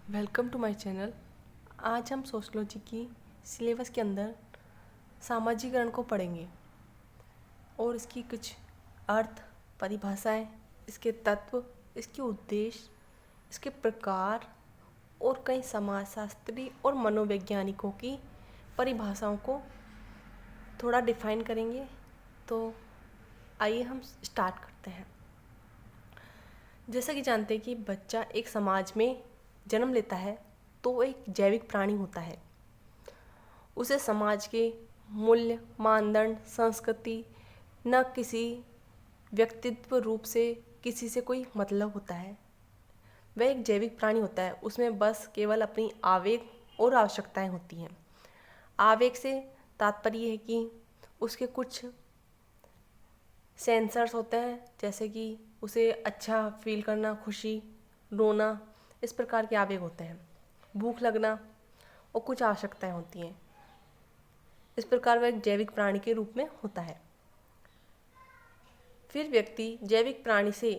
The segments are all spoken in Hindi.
Welcome to my channel. आज हम सोशलॉजी की सिलेबस के अंदर सामाजिकरण को पढ़ेंगे और इसकी कुछ अर्थ, परिभाषाएं, इसके तत्व, इसके उद्देश्य, इसके प्रकार और कई समाजशास्त्री और मनोवैज्ञानिकों की परिभाषाओं को थोड़ा डिफाइन करेंगे। तो आइए हम स्टार्ट करते हैं। जैसा कि जानते हैं कि बच्चा एक समाज में जन्म लेता है तो वो एक जैविक प्राणी होता है। उसे समाज के मूल्य, मानदंड, संस्कृति न किसी व्यक्तित्व रूप से किसी से कोई मतलब होता है। वह एक जैविक प्राणी होता है, उसमें बस केवल अपनी आवेग और आवश्यकताएं होती हैं। आवेग से तात्पर्य है कि उसके कुछ सेंसर्स होते हैं, जैसे कि उसे अच्छा फील करना, खुशी, रोना, इस प्रकार के आवेग होते हैं। भूख लगना और कुछ आवश्यकताएं होती हैं। इस प्रकार वह एक जैविक प्राणी के रूप में होता है। फिर व्यक्ति जैविक प्राणी से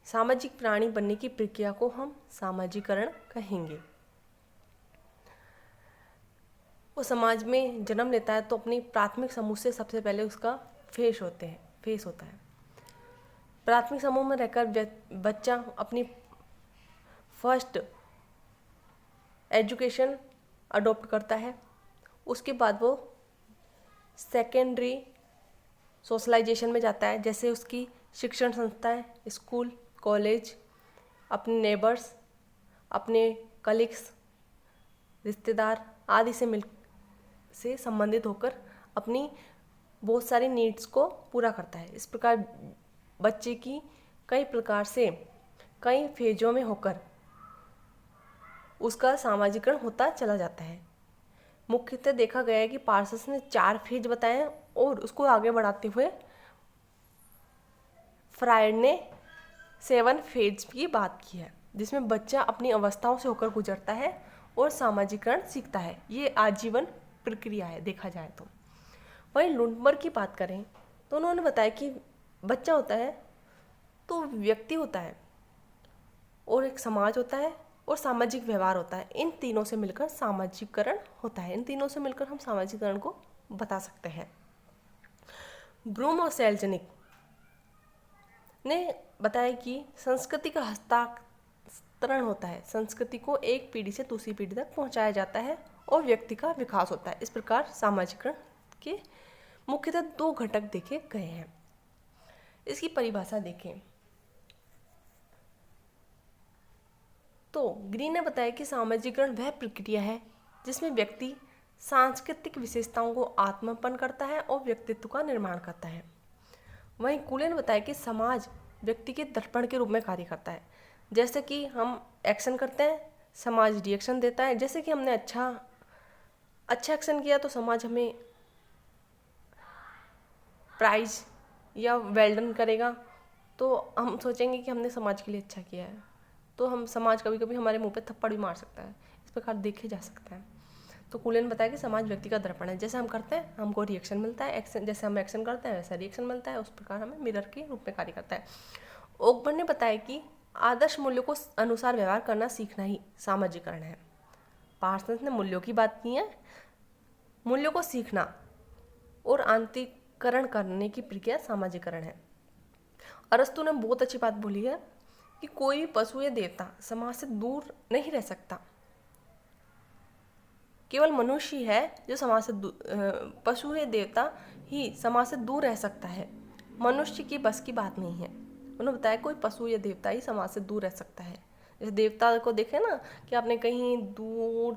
सामाजिक प्राणी बनने की प्रक्रिया को हम सामाजिकरण कहेंगे। वो समाज में जन्म लेता है तो अपनी प्राथमिक समूह से सबसे पहले उसका फेस होता है। प्राथमिक समूह में रहकर बच्चा अपनी फर्स्ट एजुकेशन अडॉप्ट करता है। उसके बाद वो सेकेंडरी सोशलाइजेशन में जाता है, जैसे उसकी शिक्षण संस्थाएं, स्कूल, कॉलेज, अपने नेबर्स, अपने कलीग्स, रिश्तेदार आदि से संबंधित होकर अपनी बहुत सारी नीड्स को पूरा करता है। इस प्रकार बच्चे की कई प्रकार से कई फेजों में होकर उसका सामाजिकरण होता चला जाता है। मुख्यतः देखा गया है कि पार्सस ने 4 फेज बताए हैं और उसको आगे बढ़ाते हुए फ्रायड ने 7 फेज की बात की है, जिसमें बच्चा अपनी अवस्थाओं से होकर गुजरता है और सामाजिकरण सीखता है। ये आजीवन प्रक्रिया है देखा जाए तो। वहीं लुंडबर्ग की बात करें तो उन्होंने बताया कि बच्चा होता है तो व्यक्ति होता है और एक समाज होता है और सामाजिक व्यवहार होता है। इन तीनों से मिलकर सामाजिकरण होता है। इन तीनों से मिलकर हम सामाजिकरण को बता सकते हैं। ब्रूम और सेल्जनिक ने बताया कि संस्कृति का हस्तांतरण होता है। संस्कृति को एक पीढ़ी से दूसरी पीढ़ी तक पहुंचाया जाता है और व्यक्ति का विकास होता है। इस प्रकार सामाजिकरण के मुख्यतः 2 घटक देखे गए हैं। इसकी परिभाषा देखें तो ग्रीन ने बताया कि सामाजिकरण वह प्रक्रिया है जिसमें व्यक्ति सांस्कृतिक विशेषताओं को आत्मपन करता है और व्यक्तित्व का निर्माण करता है। वहीं कूले ने बताया कि समाज व्यक्ति के दर्पण के रूप में कार्य करता है। जैसे कि हम एक्शन करते हैं, समाज रिएक्शन देता है। जैसे कि हमने अच्छा एक्शन किया तो समाज हमें प्राइज या वेल डन करेगा, तो हम सोचेंगे कि हमने समाज के लिए अच्छा किया है, तो हम समाज कभी कभी हमारे मुंह पे थप्पड़ भी मार सकता है। इस प्रकार देखे जा सकता है। तो कूले ने बताया कि समाज व्यक्ति का दर्पण है। जैसे हम करते हैं हमको रिएक्शन मिलता है, एक्शन जैसे हम एक्शन करते हैं वैसा रिएक्शन मिलता है। उस प्रकार हमें मिरर के रूप में कार्य करता है। ओकबर्न ने बताया कि आदर्श मूल्यों को अनुसार व्यवहार करना सीखना ही सामाजिकरण है। पार्सन्स ने मूल्यों की बात की है। मूल्यों को सीखना और आंतरिकरण करने की प्रक्रिया सामाजिकरण है। अरस्तु ने बहुत अच्छी बात बोली है कि कोई भी पशु या देवता समाज से दूर नहीं रह सकता। केवल मनुष्य है जो समाज से पशु या देवता ही समाज से दूर रह सकता है। मनुष्य की बस की बात नहीं है। उन्होंने बताया कोई पशु या देवता ही समाज से दूर रह सकता है। जैसे देवता को देखे ना कि आपने कहीं दूर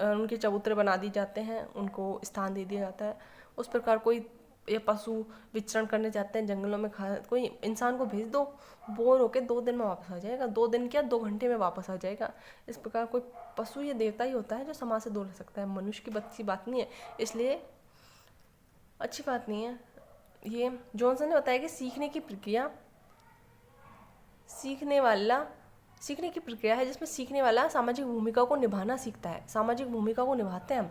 उनके चबूतरे बना दिए जाते हैं, उनको स्थान दे दिया जाता है। उस प्रकार कोई या पशु विचरण करने जाते हैं जंगलों में, कोई इंसान को भेज दो, बोर होके 2 दिन में वापस आ जाएगा। 2 दिन क्या 2 घंटे में वापस आ जाएगा। इस प्रकार कोई पशु या देवता ही होता है जो समाज से दूर रह सकता है। मनुष्य की अच्छी बात नहीं है, इसलिए अच्छी बात नहीं है। ये जॉनसन ने बताया कि सीखने की प्रक्रिया है जिसमें सीखने वाला सामाजिक भूमिका को निभाना सीखता है। सामाजिक भूमिका को निभाते हैं हम।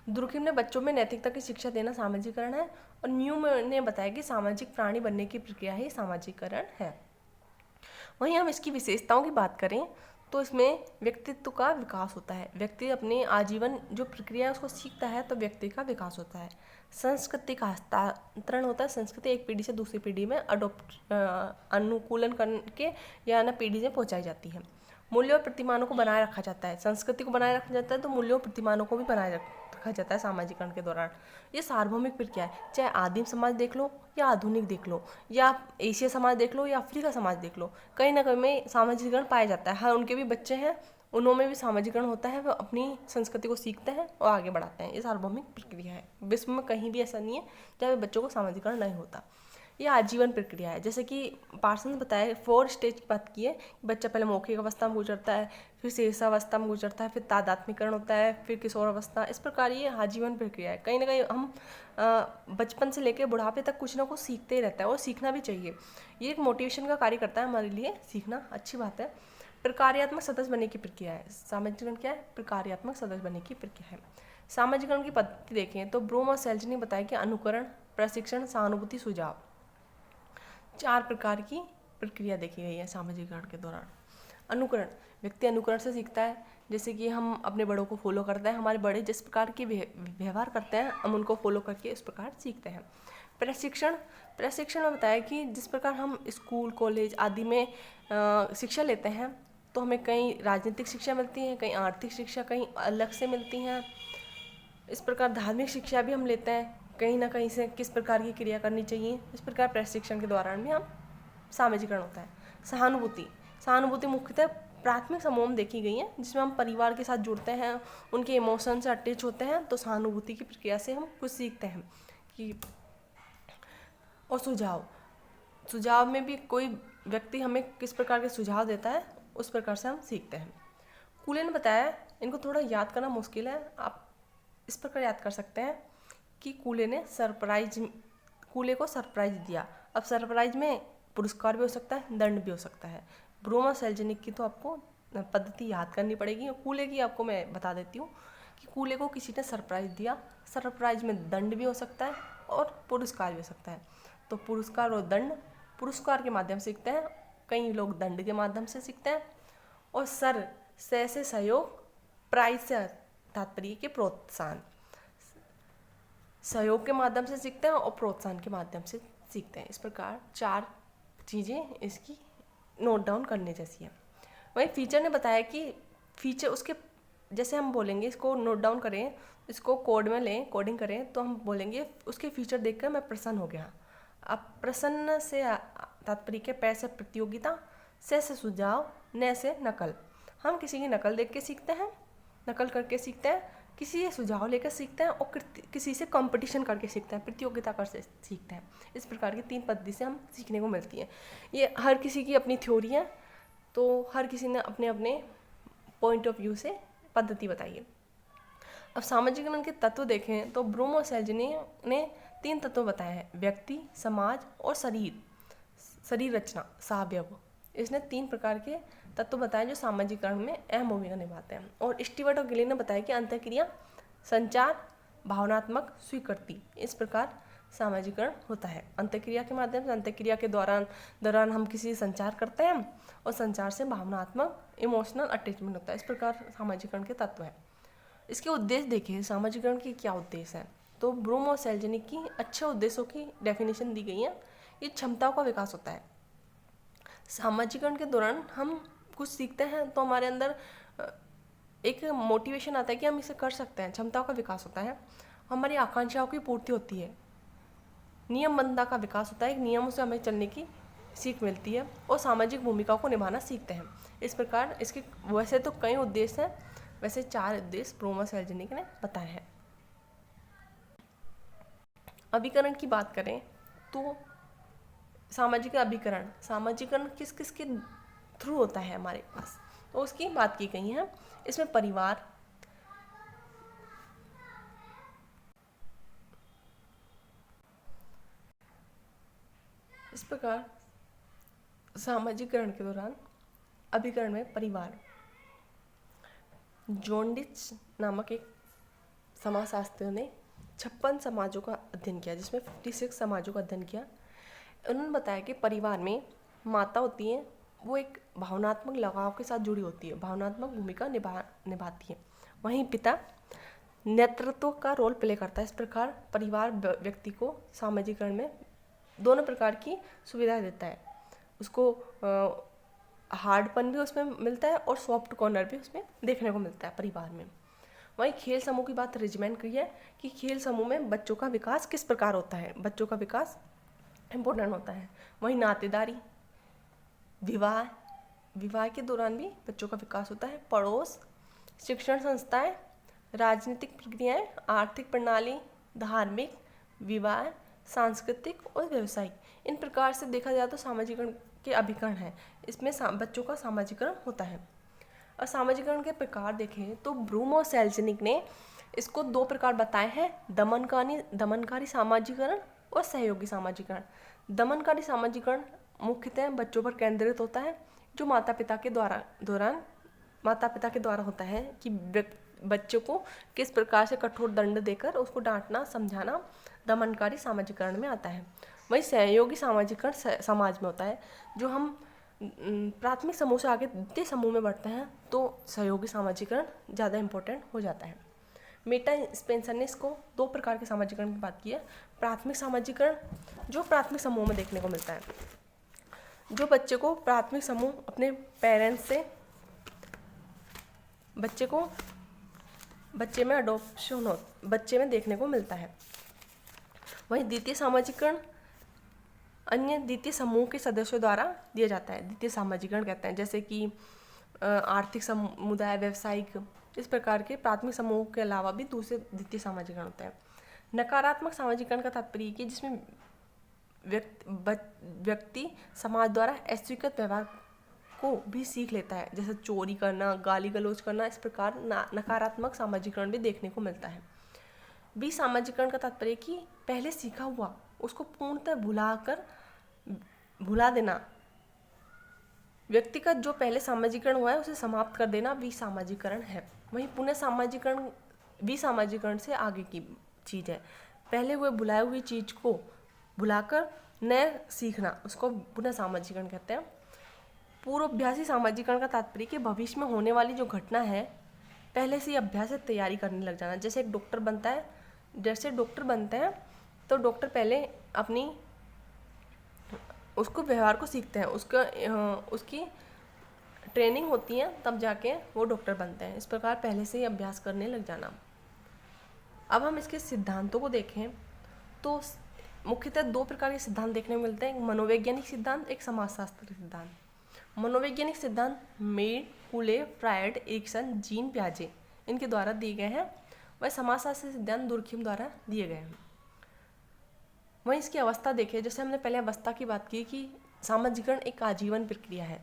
दुर्खिम ने बच्चों में नैतिकता की शिक्षा देना सामाजिकरण है। और न्यूम ने बताया कि सामाजिक प्राणी बनने की प्रक्रिया ही सामाजिकरण है। वहीं हम इसकी विशेषताओं की बात करें तो इसमें व्यक्तित्व का विकास होता है। व्यक्ति अपने आजीवन जो प्रक्रिया है उसको सीखता है तो व्यक्ति का विकास होता है। संस्कृति का हस्तांतरण होता है। संस्कृति एक पीढ़ी से दूसरी पीढ़ी में अनुकूलन करके या ना पीढ़ी से पहुंचाई जाती है। मूल्यों और प्रतिमानों को बनाए रखा जाता है। संस्कृति को बनाए रखा जाता है तो मूल्यों और प्रतिमानों को भी बनाए रखा जाता है सामाजिकरण के दौरान। ये सार्वभौमिक प्रक्रिया है, चाहे आदिम समाज देख लो या आधुनिक देख लो या एशिया समाज देख लो या अफ्रीका समाज देख लो, कहीं ना कहीं में सामाजिकरण पाया जाता है। हाँ, उनके भी बच्चे हैं, उनमें भी सामाजिकरण होता है, वो अपनी संस्कृति को सीखते हैं और आगे बढ़ाते हैं। ये सार्वभौमिक प्रक्रिया है। विश्व में कहीं भी ऐसा नहीं है जहाँ बच्चों को सामाजिकरण नहीं होता। ये आजीवन प्रक्रिया है। जैसे कि पार्सन ने बताया 4 स्टेज की बात की है। बच्चा पहले मौखिक अवस्था में गुजरता है, फिर शेषावस्था में गुजरता है, फिर तादात्म्यकरण होता है, फिर किशोर अवस्था। इस प्रकार ये आजीवन प्रक्रिया है। कहीं ना कहीं हम बचपन से लेकर बुढ़ापे तक कुछ ना कुछ सीखते ही रहता है और सीखना भी चाहिए। ये एक मोटिवेशन का कार्य करता है हमारे लिए। सीखना अच्छी बात है। प्रकार्यात्मक सदस्य बनने की प्रक्रिया है। सामाजिकरण क्या है? प्रकार्यात्मक सदस्य बनने की प्रक्रिया है। सामाजिकरण की पद्धति देखें तो ब्रूम और सेल्ज ने बताया कि अनुकरण, प्रशिक्षण, सहानुभूति, सुझाव, 4 प्रकार की प्रक्रिया देखी गई है सामाजिकरण के दौरान। अनुकरण, व्यक्ति अनुकरण से सीखता है। जैसे कि हम अपने बड़ों को फॉलो करते हैं, हमारे बड़े जिस प्रकार के व्यवहार करते हैं हम उनको फॉलो करके इस प्रकार सीखते हैं। प्रशिक्षण, प्रशिक्षण में बताया कि जिस प्रकार हम स्कूल, कॉलेज आदि में शिक्षा लेते हैं तो हमें कहीं राजनीतिक शिक्षा मिलती है, कहीं आर्थिक शिक्षा कहीं अलग से मिलती हैं। इस प्रकार धार्मिक शिक्षा भी हम लेते हैं, कहीं ना कहीं से किस प्रकार की क्रिया करनी चाहिए। इस प्रकार प्रशिक्षण के दौरान भी हम सामाजिकरण होता है। सहानुभूति, सहानुभूति मुख्यतः प्राथमिक समूह में देखी गई है जिसमें हम परिवार के साथ जुड़ते हैं, उनके इमोशन से अटैच होते हैं, तो सहानुभूति की प्रक्रिया से हम कुछ सीखते हैं कि। और सुझाव, सुझाव में भी कोई व्यक्ति हमें किस प्रकार के सुझाव देता है उस प्रकार से हम सीखते हैं। कूले ने बताया, इनको थोड़ा याद करना मुश्किल है, आप इस प्रकार याद कर सकते हैं कि कूले को सरप्राइज दिया। अब सरप्राइज में पुरस्कार भी हो सकता है, दंड भी हो सकता है। ब्रूम और सेल्जनिक की तो आपको पद्धति याद करनी पड़ेगी। कूले की आपको मैं बता देती हूँ कि कूले को किसी ने सरप्राइज दिया, सरप्राइज में दंड भी हो सकता है और पुरस्कार भी हो सकता है। तो पुरस्कार और दंड, पुरस्कार के माध्यम से सीखते हैं, कई लोग दंड के माध्यम से सीखते हैं। और से सहयोग, प्राइज से तात्पर्य के प्रोत्साहन, सहयोग के माध्यम से सीखते हैं और प्रोत्साहन के माध्यम से सीखते हैं। इस प्रकार 4 चीज़ें इसकी नोट डाउन करने जैसी है। वहीं फीचर ने बताया कि फीचर उसके, जैसे हम बोलेंगे इसको नोट डाउन करें, इसको कोड में लें, कोडिंग करें, तो हम बोलेंगे उसके फीचर देखकर मैं प्रसन्न हो गया। अब प्रसन्न से तात्पर्य के पै से प्रतियोगिता, से सुझाव, न से नकल। हम किसी की नकल देख के सीखते हैं, नकल करके सीखते हैं, किसी से सुझाव लेकर सीखते हैं और किसी से कंपटीशन करके सीखते हैं, प्रतियोगिता कर से सीखते हैं। इस प्रकार की 3 पद्धति से हम सीखने को मिलती है। ये हर किसी की अपनी थ्योरी है, तो हर किसी ने अपने अपने पॉइंट ऑफ व्यू से पद्धति बताई है। अब सामाजिकरण के तत्व देखें तो ब्रूम और सेल्जनी ने 3 तत्व बताए हैं: व्यक्ति, समाज और शरीर रचना, सहावयव। इसने 3 प्रकार के तत्व बताए जो सामाजिकरण में अहम भूमिका निभाते हैं। और स्टीवर्ट और गिले ने बताया कि अंतःक्रिया, संचार, भावनात्मक स्वीकृति, इस प्रकार सामाजिकरण होता है। अंतःक्रिया के माध्यम से, अंतःक्रिया के दौरान हम किसी से संचार करते हैं और संचार से भावनात्मक, इमोशनल अटैचमेंट होता है। इस प्रकार सामाजिकरण के तत्व हैं। इसके उद्देश्य देखिए, सामाजिकरण के क्या उद्देश्य हैं। तो ब्रूम और सेल्जनी की अच्छे उद्देश्यों की डेफिनेशन दी गई है। ये क्षमताओं का विकास होता है। सामाजिकरण के दौरान हम कुछ सीखते हैं तो हमारे अंदर एक मोटिवेशन आता है कि हम इसे कर सकते हैं, क्षमताओं का विकास होता है, हमारी आकांक्षाओं की पूर्ति होती है, नियमबद्धता का विकास होता है, एक नियमों से हमें चलने की सीख मिलती है और सामाजिक भूमिकाओं को निभाना सीखते हैं। इस प्रकार इसके वैसे तो कई उद्देश्य हैं, वैसे 4 उद्देश्य ब्रूम और सेल्जनिक ने बताए हैं। अभिकरण की बात करें तो सामाजिक अभिकरण, सामाजिकरण किस किस के थ्रू होता है हमारे पास, तो उसकी बात की गई है। इसमें परिवार, इस प्रकार सामाजिकरण के दौरान अभिकरण में परिवार, जॉन्डिच नामक एक समाजशास्त्री ने 56 समाजों का अध्ययन किया, जिसमें 56 समाजों का अध्ययन किया। उन्होंने बताया कि परिवार में माता होती हैं, वो एक भावनात्मक लगाव के साथ जुड़ी होती है, भावनात्मक भूमिका निभाती है। वहीं पिता नेतृत्व का रोल प्ले करता है। इस प्रकार परिवार व्यक्ति को सामाजिकरण में दोनों प्रकार की सुविधा देता है। उसको हार्डपन भी उसमें मिलता है और सॉफ्ट कॉर्नर भी उसमें देखने को मिलता है परिवार में। वहीं खेल समूह की बात रेजिमेंट की है कि खेल समूह में बच्चों का विकास किस प्रकार होता है, बच्चों का विकास इम्पोर्टेंट होता है। वहीं नातेदारी, विवाह के दौरान भी बच्चों का विकास होता है। पड़ोस, शिक्षण संस्थाएं, राजनीतिक प्रक्रियाएं, आर्थिक प्रणाली, धार्मिक, विवाह, सांस्कृतिक और व्यवसायिक, इन प्रकार से देखा जाए तो सामाजिकरण के अभिकरण हैं। इसमें बच्चों का सामाजिकरण होता है। और सामाजिकरण के प्रकार देखें तो ब्रूम और सेल्जनिक ने इसको 2 प्रकार बताए हैं, दमनकारी सामाजिकरण और सहयोगी सामाजिकरण। दमनकारी सामाजिकरण मुख्यतः बच्चों पर केंद्रित होता है, जो माता पिता के द्वारा होता है कि बच्चों को किस प्रकार से कठोर दंड देकर उसको डांटना, समझाना दमनकारी सामाजिकरण में आता है। वहीं सहयोगी सामाजिकरण समाज में होता है। जो हम प्राथमिक समूह से आगे द्वितीय समूह में बढ़ते हैं तो सहयोगी सामाजिकरण ज़्यादा इम्पोर्टेंट हो जाता है। मेटा स्पेंसर ने इसको 2 प्रकार के सामाजिकरण की बात की है। प्राथमिक सामाजिकरण जो प्राथमिक समूह में देखने को मिलता है, जो बच्चे को प्राथमिक समूह अपने पेरेंट्स से बच्चे में देखने को मिलता है। वहीं द्वितीय सामाजिकरण अन्य द्वितीय समूह के सदस्यों द्वारा दिया जाता है। द्वितीय सामाजिकरण कहते हैं, जैसे कि आर्थिक समुदाय, व्यवसायिक, इस प्रकार के प्राथमिक समूह के अलावा भी दूसरे द्वितीय सामाजिकरण होते हैं। नकारात्मक सामाजिकरण का तात्पर्य कि जिसमें व्यक्ति समाज द्वारा अस्वीकृत व्यवहार को भी सीख लेता है, जैसे चोरी करना, गाली गलौज करना, इस प्रकार नकारात्मक सामाजिकरण भी देखने को मिलता है। विसामाजिकरण का तात्पर्य कि पहले सीखा हुआ उसको पूर्णतः भुला देना, व्यक्ति का जो पहले सामाजिकरण हुआ है उसे समाप्त कर देना विसामाजिकरण है। वहीं पुनः सामाजिकरण विसामाजिकरण से आगे की चीज़ है। पहले हुए भुलाए हुई चीज़ को भुलाकर नया सीखना, उसको पुनः सामाजिकरण कहते हैं। पूर्वाभ्यासी सामाजिकरण का तात्पर्य कि भविष्य में होने वाली जो घटना है पहले से ही अभ्यास से तैयारी करने लग जाना। जैसे डॉक्टर बनता है तो डॉक्टर पहले अपनी उसको व्यवहार को सीखते हैं, उसकी ट्रेनिंग होती है, तब जाके वो डॉक्टर बनते हैं। इस प्रकार पहले से ही अभ्यास करने लग जाना। अब हम इसके सिद्धांतों को देखें तो मुख्यतः 2 प्रकार के सिद्धांत देखने को मिलते हैं, एक मनोवैज्ञानिक सिद्धांत, एक समाजशास्त्र सिद्धांत। मनोवैज्ञानिक सिद्धांत मेड, कुले, फ्रायड, एरिक्सन, जीन पियाजे इनके द्वारा दिए गए हैं। वह समाजशास्त्र सिद्धांत दुर्खिम द्वारा दिए गए हैं। वहीं इसकी अवस्था देखें, जैसे हमने पहले अवस्था की बात की कि सामाजिकरण एक आजीवन प्रक्रिया है।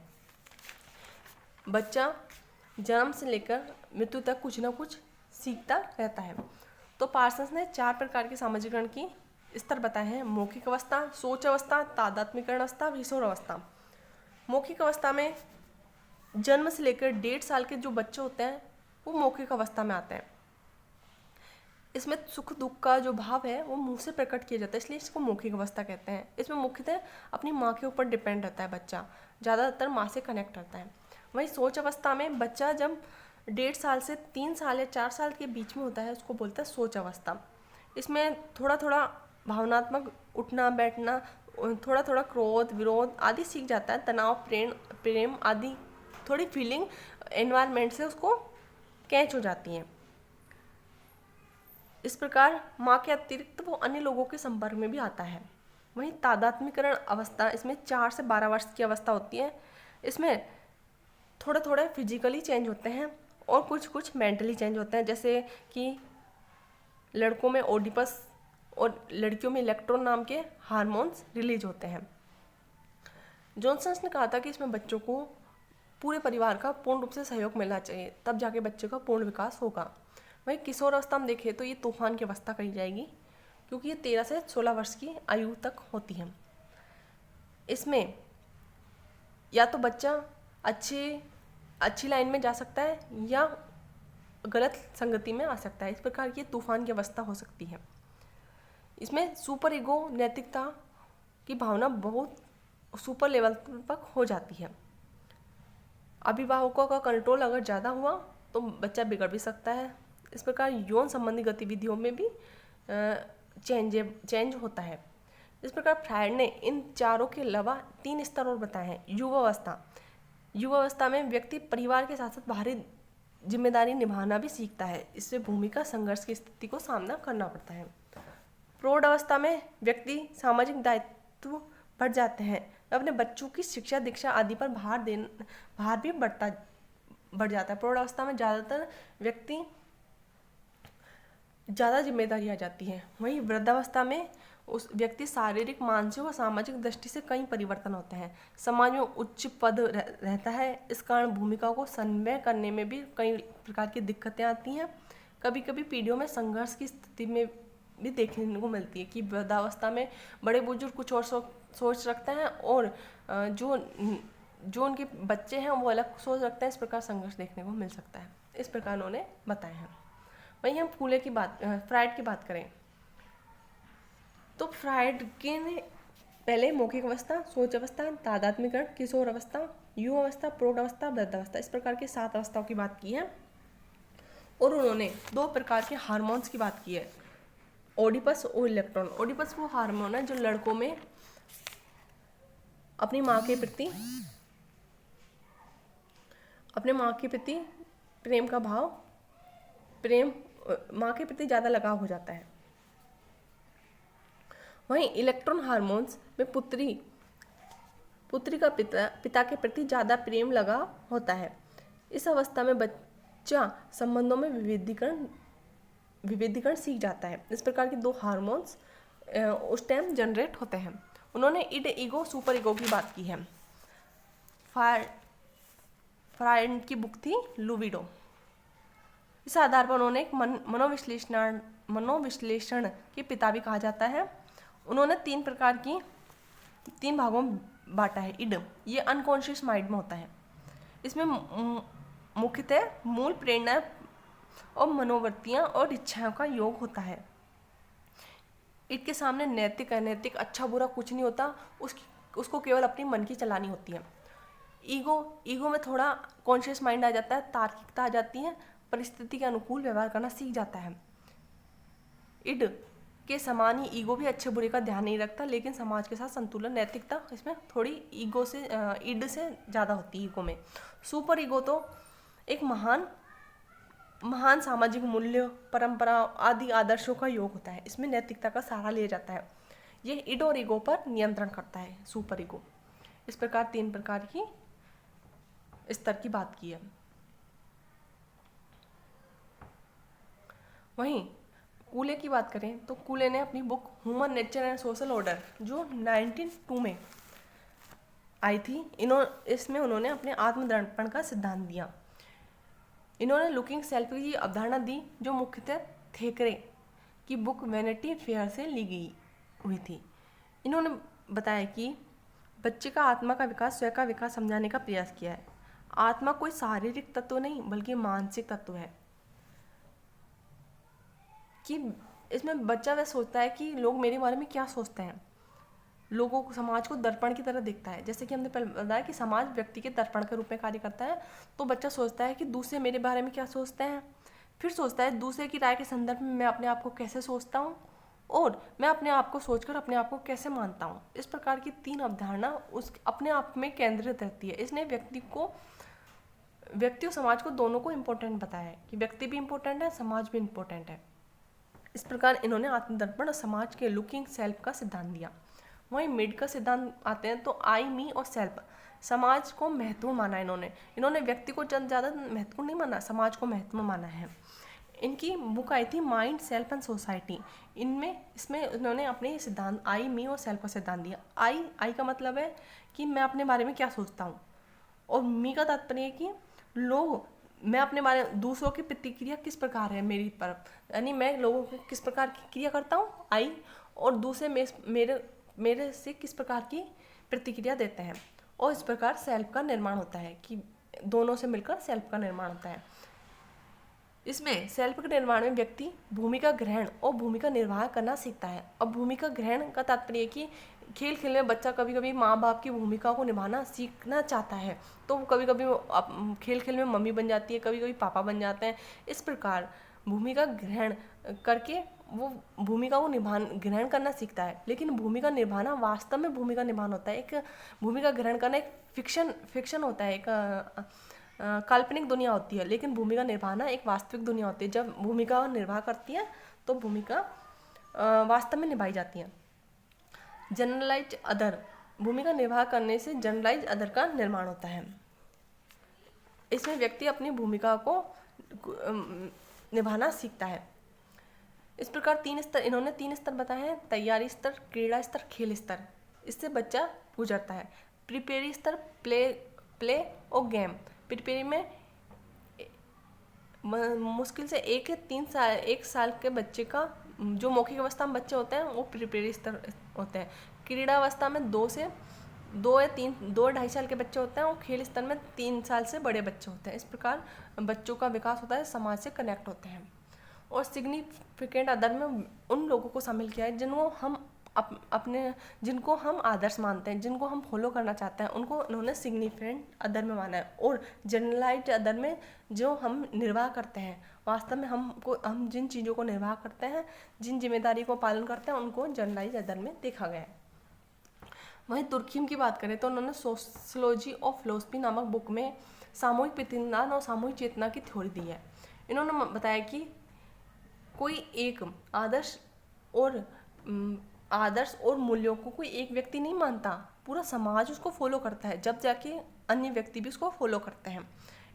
बच्चा जन्म से लेकर मृत्यु तक कुछ ना कुछ सीखता रहता है। तो पार्सन्स ने 4 प्रकार के सामाजिकरण की स्तर बताए हैं: मौखिक अवस्था, सोच अवस्था, तादात्म्यकरण अवस्था, किशोर अवस्था। मौखिक अवस्था में जन्म से लेकर 1.5 साल के जो बच्चे होते हैं वो मौखिक अवस्था में आते हैं। इसमें सुख दुख का जो भाव है वो मुंह से प्रकट किया जाता है, इसलिए इसको मौखिक अवस्था कहते हैं। इसमें मुख्यतः अपनी माँ के ऊपर डिपेंड रहता है बच्चा, ज़्यादातर माँ से कनेक्ट रहता है। वहीं सोच अवस्था में बच्चा जब 1.5 साल से 3 साल या 4 साल के बीच में होता है उसको बोलता है सोच अवस्था। इसमें थोड़ा थोड़ा भावनात्मक उठना बैठना, थोड़ा थोड़ा क्रोध, विरोध आदि सीख जाता है। तनाव, प्रेम आदि थोड़ी फीलिंग एनवायरनमेंट से उसको कैच हो जाती हैं। इस प्रकार माँ के अतिरिक्त वो अन्य लोगों के संपर्क में भी आता है। वहीं तादात्म्यकरण अवस्था, इसमें 4 से 12 वर्ष की अवस्था होती है। इसमें थोड़े थोड़े फिजिकली चेंज होते हैं और कुछ मेंटली चेंज होते हैं, जैसे कि लड़कों में ओडिपस और लड़कियों में इलेक्ट्रॉन नाम के हार्मोन्स रिलीज होते हैं। जॉनसन ने कहा था कि इसमें बच्चों को पूरे परिवार का पूर्ण रूप से सहयोग मिलना चाहिए, तब जाके बच्चे का पूर्ण विकास होगा। वहीं किशोर अवस्था में देखें तो ये तूफान की अवस्था कही जाएगी, क्योंकि ये 13 से 16 वर्ष की आयु तक होती है। इसमें या तो बच्चा अच्छी लाइन में जा सकता है या गलत संगति में आ सकता है। इस प्रकार की तूफान की अवस्था हो सकती है। इसमें सुपर ईगो, नैतिकता की भावना बहुत सुपर लेवल तक हो जाती है। अभिभावकों का कंट्रोल अगर ज़्यादा हुआ तो बच्चा बिगड़ भी सकता है। इस प्रकार यौन संबंधी गतिविधियों में भी चेंज होता है। इस प्रकार फ्रायड ने इन चारों के अलावा 3 स्तर और बताए हैं। युवावस्था में व्यक्ति परिवार के साथ साथ बाहरी जिम्मेदारी निभाना भी सीखता है। इससे भूमिका संघर्ष की स्थिति को सामना करना पड़ता है। प्रौढ़ अवस्था में व्यक्ति सामाजिक दायित्व बढ़ जाते हैं। अपने बच्चों की शिक्षा दीक्षा आदि पर भार भी बढ़ जाता है। प्रौढ़ अवस्था में ज़्यादातर व्यक्ति ज़्यादा जिम्मेदारी आ जाती है। वहीं वृद्धावस्था में उस व्यक्ति शारीरिक, मानसिक और सामाजिक दृष्टि से कई परिवर्तन होते हैं। समाज में उच्च पद रहता है। इस कारण भूमिकाओं को समन्वय करने में भी कई प्रकार की दिक्कतें आती हैं। कभी कभी पीढ़ियों में संघर्ष की स्थिति में भी देखने को मिलती है कि वृद्धावस्था में बड़े बुजुर्ग कुछ और सोच रखते हैं और जो उनके बच्चे हैं वो अलग सोच रखते हैं। इस प्रकार संघर्ष देखने को मिल सकता है। इस प्रकार उन्होंने बताया है। वहीं हम फ्रायड की बात करें तो फ्रायड के ने पहले मौखिक अवस्था, सोच अवस्था, तादात्म्यकरण, किशोर अवस्था, युवा अवस्था, प्रौढ़ अवस्था, वृद्धावस्था, इस प्रकार की 7 अवस्थाओं की बात की है। और उन्होंने 2 प्रकार के हार्मोन्स की बात की है, ओडिपस और इलेक्ट्रॉन। ओडिपस वो हार्मोन है जो लड़कों में अपनी माँ के प्रति प्रेम का भाव, माँ के प्रति ज़्यादा लगाव हो जाता है। वहीं इलेक्ट्रॉन हार्मोन्स में पुत्री का पिता के प्रति ज़्यादा प्रेम लगाव होता है। इस अवस्था में बच्चा संबंधों में विभेदीकरण सीख जाता है। इस प्रकार के 2 हार्मोन्स उस टाइम जनरेट होते हैं। उन्होंने इड, ईगो, सुपर ईगो की बात की है। फ्रायड की बुक थी लुबिडो। इस आधार पर उन्होंने एक मनोविश्लेषण के पिता भी कहा जाता है। उन्होंने 3 भागों में बांटा है। इड, ये अनकॉन्शियस माइंड में होता है। इसमें मुख्यतः मूल प्रेरणा और मनोवृत्तियाँ और इच्छाओं का योग होता है। इड के सामने नैतिक, अनैतिक, अच्छा बुरा कुछ नहीं होता। उसको केवल अपनी मन की चलानी होती है। ईगो में थोड़ा कॉन्शियस माइंड आ जाता है, तार्किकता आ जाती है, परिस्थिति के अनुकूल व्यवहार करना सीख जाता है। इड के समान ही ईगो भी अच्छे बुरे का ध्यान नहीं रखता, लेकिन समाज के साथ संतुलन, नैतिकता इसमें थोड़ी इड से ज़्यादा होती है ईगो में। सुपर ईगो तो एक महान सामाजिक मूल्य, परंपरा आदि आदर्शों का योग होता है। इसमें नैतिकता का सहारा लिया जाता है। ये इड और ईगो पर नियंत्रण करता है, सुपर ईगो। इस प्रकार 3 प्रकार की स्तर की बात की है। वहीं कूले की बात करें तो कूले ने अपनी book human nature and social order, जो 1902 में आई थी, इसमें उन्होंने अपने आत्मदर्पण का सिद्धांत दिया। इन्होंने लुकिंग सेल्फ की अवधारणा दी, जो मुख्यतः थेकरे की बुक वैनिटी फेयर से ली गई हुई थी। इन्होंने बताया कि बच्चे का आत्मा का विकास, स्वयं का विकास समझाने का प्रयास किया है। आत्मा कोई शारीरिक तत्व नहीं बल्कि मानसिक तत्व है। कि इसमें बच्चा वह सोचता है कि लोग मेरे बारे में क्या सोचते हैं। लोगों को, समाज को दर्पण की तरह देखता है। जैसे कि हमने पहले बताया कि समाज व्यक्ति के दर्पण के रूप में कार्य करता है। तो बच्चा सोचता है कि दूसरे मेरे बारे में क्या सोचते हैं, फिर सोचता है दूसरे की राय के संदर्भ में मैं अपने आप को कैसे सोचता हूँ और मैं अपने आप को सोचकर अपने आप को कैसे मानता हूँ। इस प्रकार की 3 अवधारणा उस अपने आप में केंद्रित रहती है। इसने व्यक्ति और समाज को दोनों को इम्पोर्टेंट बताया है कि व्यक्ति भी इम्पोर्टेंट है, समाज भी इम्पोर्टेंट है। इस प्रकार इन्होंने आत्मदर्पण और समाज के लुकिंग सेल्फ का सिद्धांत दिया। वहीं मिड का सिद्धांत आते हैं तो आई, मी और सेल्फ, समाज को महत्व माना इन्होंने व्यक्ति को ज़्यादा महत्वपूर्ण नहीं माना, समाज को महत्व माना है। इनकी बुक आई थी माइंड, सेल्फ एंड सोसाइटी। इसमें उन्होंने अपने सिद्धांत आई, मी और सेल्फ का सिद्धांत दिया। आई का मतलब है कि मैं अपने बारे में क्या सोचता हूँ, और मी का तात्पर्य है कि मैं अपने बारे में, दूसरों की प्रतिक्रिया किस प्रकार है मेरी तरफ, यानी मैं लोगों को किस प्रकार की क्रिया करता हूँ, आई, और दूसरे मेरे से किस प्रकार की प्रतिक्रिया देते हैं। और इस प्रकार सेल्फ का निर्माण होता है कि दोनों से मिलकर सेल्फ का निर्माण होता है। इसमें सेल्फ के निर्माण में व्यक्ति भूमिका ग्रहण और भूमिका निर्वाह करना सीखता है। अब भूमिका ग्रहण का तात्पर्य है कि खेल खेल में बच्चा कभी कभी माँ बाप की भूमिका को निभाना सीखना चाहता है, तो कभी कभी खेल खेल में मम्मी बन जाती है, कभी कभी पापा बन जाते हैं। इस प्रकार भूमिका ग्रहण करके वो भूमिका को ग्रहण करना सीखता है। लेकिन भूमिका निभाना वास्तव में भूमिका निभाना होता है, एक भूमिका ग्रहण करना एक फिक्शन होता है, एक काल्पनिक दुनिया होती है। लेकिन भूमिका निभाना एक वास्तविक दुनिया होती है। जब भूमिका निर्वाह करती है तो भूमिका वास्तव में निभाई जाती है। जनरलाइज अदर, भूमिका निर्वाह करने से जनरलाइज अदर का निर्माण होता है। इसमें व्यक्ति अपनी भूमिका को निभाना सीखता है। इस प्रकार इन्होंने 3 स्तर बताए हैं: तैयारी स्तर, क्रीड़ा स्तर, खेल स्तर। इससे बच्चा गुजरता है। प्रिपेरी स्तर प्ले और गेम। प्रिपेरी में मुश्किल से 1 साल के बच्चे का, जो मौखिक अवस्था में बच्चे होते हैं वो प्रिपेरी स्तर होते हैं। क्रीड़ा अवस्था में 2 या 2-2.5 साल के बच्चे होते हैं, और खेल स्तर में 3 साल से बड़े बच्चे होते हैं। इस प्रकार बच्चों का विकास होता है, समाज से कनेक्ट होते हैं। और सिग्निफिकेंट अदर में उन लोगों को शामिल किया है जिनको हम आदर्श मानते हैं, जिनको हम फॉलो करना चाहते हैं, उनको उन्होंने सिग्निफिकेंट अदर में माना है। और जनरलाइज्ड अदर में जो हम निर्वाह करते हैं, वास्तव में हम जिन चीज़ों को निर्वाह करते हैं, जिन जिम्मेदारी को पालन करते हैं, उनको जनरलाइज्ड अदर में देखा गया है। वहीं तुर्खीम की बात करें तो उन्होंने सोशियोलॉजी ऑफ फिलोसफी नामक बुक में सामूहिक प्रतिनिधान और सामूहिक चेतना की थ्योरी दी है। इन्होंने बताया कि कोई एक आदर्श और मूल्यों को कोई एक व्यक्ति नहीं मानता, पूरा समाज उसको फॉलो करता है, जब जाके अन्य व्यक्ति भी उसको फॉलो करते हैं।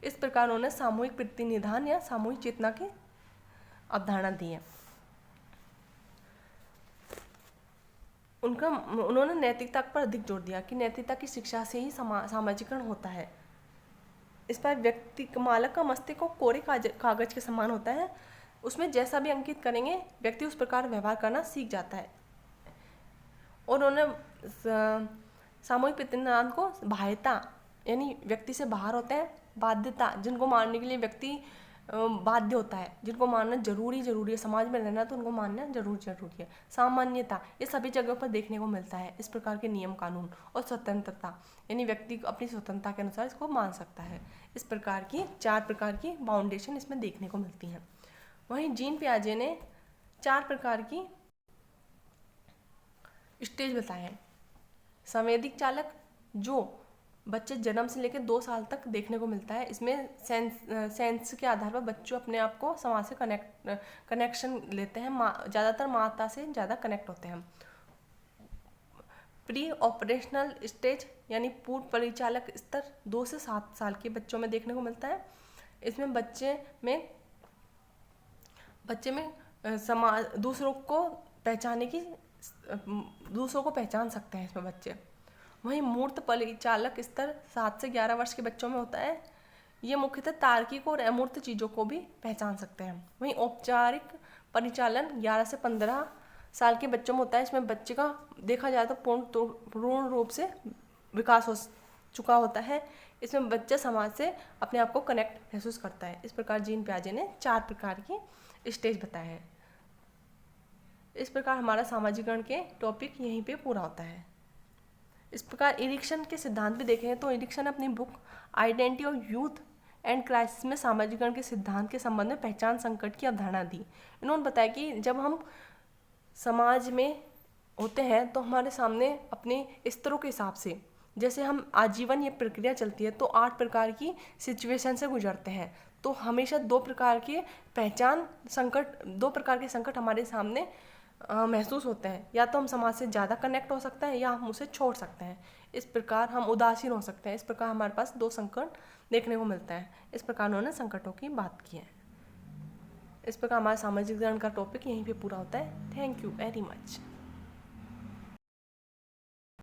इस प्रकार उन्होंने सामूहिक प्रतिनिधान या सामूहिक चेतना की अवधारणा दी है। उन्होंने नैतिकता पर अधिक जोर दिया कि नैतिकता की शिक्षा से ही सामाजिकरण होता है। इस पर व्यक्ति मालक का मस्तिष्क को कोरे कागज के समान होता है, उसमें जैसा भी अंकित करेंगे व्यक्ति उस प्रकार व्यवहार करना सीख जाता है। और उन्होंने सामूहिक प्रतिनिधान को बाह्यता यानी व्यक्ति से बाहर होते हैं, बाध्यता जिनको मानने के लिए व्यक्ति बाध्य होता है, जिनको मानना जरूरी है, समाज में रहना तो उनको मानना जरूरी है। सामान्यता ये सभी जगहों पर देखने को मिलता है, इस प्रकार के नियम कानून। और स्वतंत्रता यानी व्यक्ति अपनी स्वतंत्रता के अनुसार इसको मान सकता है। इस प्रकार की 4 प्रकार की बाउंडेशन इसमें देखने को मिलती हैं। वहीं जीन पियाजे ने 4 प्रकार की स्टेज बताए हैं। संवेदिक चालक जो बच्चे जन्म से लेकर 2 साल तक देखने को मिलता है। इसमें सेंस के आधार पर बच्चों अपने आप को समाज से कनेक्शन लेते हैं, ज़्यादातर माता से ज़्यादा कनेक्ट होते हैं। प्री ऑपरेशनल स्टेज यानी पूर्व परिचालक स्तर 2 से 7 साल के बच्चों में देखने को मिलता है। इसमें बच्चे में दूसरों को पहचान सकते हैं इसमें बच्चे। वहीं मूर्त परिचालक स्तर 7 से 11 वर्ष के बच्चों में होता है। ये मुख्यतः तार्किक और अमूर्त चीज़ों को भी पहचान सकते हैं। वहीं औपचारिक परिचालन 11 से 15 साल के बच्चों में होता है। इसमें बच्चे का देखा जाए तो पूर्ण रूप से विकास हो चुका होता है। इसमें बच्चा समाज से अपने आप को कनेक्ट महसूस करता है। इस प्रकार जीन पियाजे ने 4 प्रकार की स्टेज बताए हैं। इस प्रकार हमारा सामाजिकरण के टॉपिक यहीं पे पूरा होता है। इस प्रकार इरिक्सन के सिद्धांत भी देखें तो इरिक्सन ने अपनी book identity of youth and crisis में सामाजिकरण के सिद्धांत के संबंध में पहचान संकट की अवधारणा दी। इन्होंने बताया कि जब हम समाज में होते हैं तो हमारे सामने अपने स्तरों के हिसाब से, जैसे हम आजीवन ये प्रक्रिया चलती है तो 8 प्रकार की सिचुएशन से गुजरते हैं, तो हमेशा 2 प्रकार के संकट हमारे सामने महसूस होते हैं। या तो हम समाज से ज़्यादा कनेक्ट हो सकते हैं या हम उसे छोड़ सकते हैं। इस प्रकार हम उदासीन हो सकते हैं। इस प्रकार हमारे पास 2 संकट देखने को मिलता है। इस प्रकार उन्होंने संकटों की बात की है। इस प्रकार हमारा सामाजिकरण का टॉपिक यहीं पे पूरा होता है। Thank you very much.